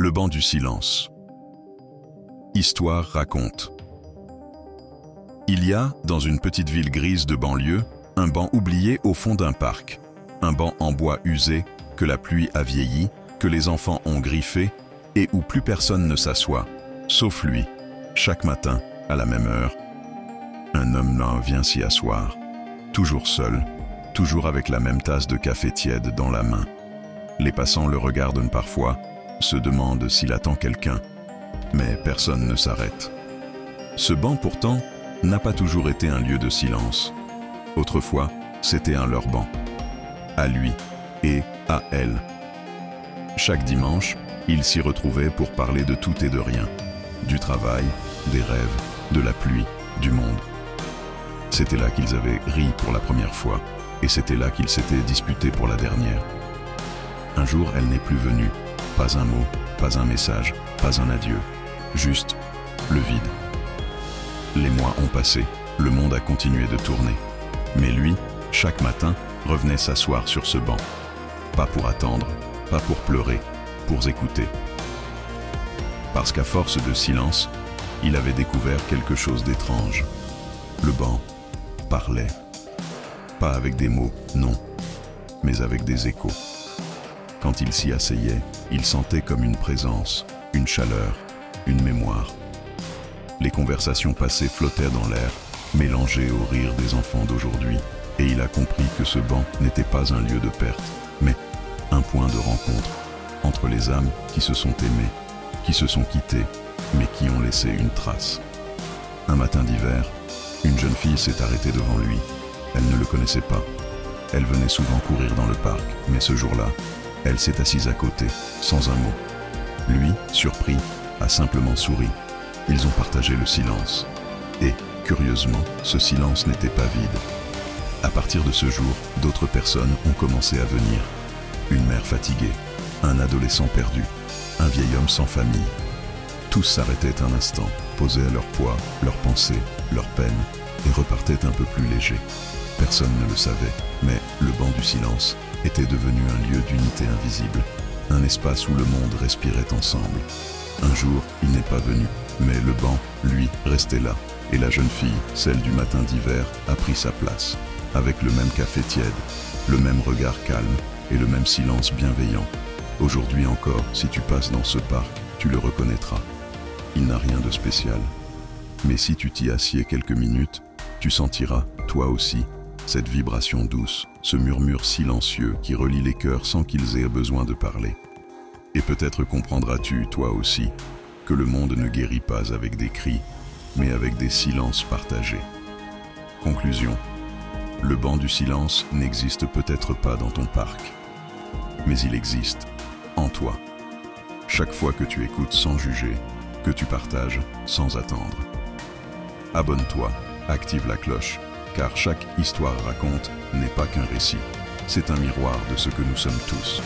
Le banc du silence. Histoire raconte. Il y a, dans une petite ville grise de banlieue, un banc oublié au fond d'un parc. Un banc en bois usé, que la pluie a vieilli, que les enfants ont griffé, et où plus personne ne s'assoit, sauf lui. Chaque matin, à la même heure, un homme là vient s'y asseoir. Toujours seul, toujours avec la même tasse de café tiède dans la main. Les passants le regardent parfois, se demandent s'il attend quelqu'un, mais personne ne s'arrête. Ce banc pourtant n'a pas toujours été un lieu de silence. Autrefois, c'était un leur banc. À lui et à elle. Chaque dimanche, ils s'y retrouvaient pour parler de tout et de rien. Du travail, des rêves, de la pluie, du monde. C'était là qu'ils avaient ri pour la première fois, et c'était là qu'ils s'étaient disputés pour la dernière. Un jour, elle n'est plus venue. Pas un mot, pas un message, pas un adieu. Juste le vide. Les mois ont passé, le monde a continué de tourner. Mais lui, chaque matin, revenait s'asseoir sur ce banc. Pas pour attendre, pas pour pleurer, pour écouter. Parce qu'à force de silence, il avait découvert quelque chose d'étrange. Le banc parlait. Pas avec des mots, non, mais avec des échos. Quand il s'y asseyait, il sentait comme une présence, une chaleur, une mémoire. Les conversations passées flottaient dans l'air, mélangées au rire des enfants d'aujourd'hui, et il a compris que ce banc n'était pas un lieu de perte, mais un point de rencontre entre les âmes qui se sont aimées, qui se sont quittées, mais qui ont laissé une trace. Un matin d'hiver, une jeune fille s'est arrêtée devant lui. Elle ne le connaissait pas. Elle venait souvent courir dans le parc, mais ce jour-là, elle s'est assise à côté, sans un mot. Lui, surpris, a simplement souri. Ils ont partagé le silence. Et, curieusement, ce silence n'était pas vide. À partir de ce jour, d'autres personnes ont commencé à venir. Une mère fatiguée, un adolescent perdu, un vieil homme sans famille. Tous s'arrêtaient un instant, posaient leur poids, leurs pensées, leurs peines, et repartaient un peu plus légers. Personne ne le savait, mais le banc du silence était devenu un lieu d'unité invisible, un espace où le monde respirait ensemble. Un jour, il n'est pas venu, mais le banc, lui, restait là, et la jeune fille, celle du matin d'hiver, a pris sa place, avec le même café tiède, le même regard calme et le même silence bienveillant. Aujourd'hui encore, si tu passes dans ce parc, tu le reconnaîtras. Il n'a rien de spécial. Mais si tu t'y assieds quelques minutes, tu sentiras, toi aussi, cette vibration douce, ce murmure silencieux qui relie les cœurs sans qu'ils aient besoin de parler. Et peut-être comprendras-tu, toi aussi, que le monde ne guérit pas avec des cris, mais avec des silences partagés. Conclusion. Le banc du silence n'existe peut-être pas dans ton parc, mais il existe en toi. Chaque fois que tu écoutes sans juger, que tu partages sans attendre. Abonne-toi, active la cloche, car chaque histoire raconte n'est pas qu'un récit, c'est un miroir de ce que nous sommes tous.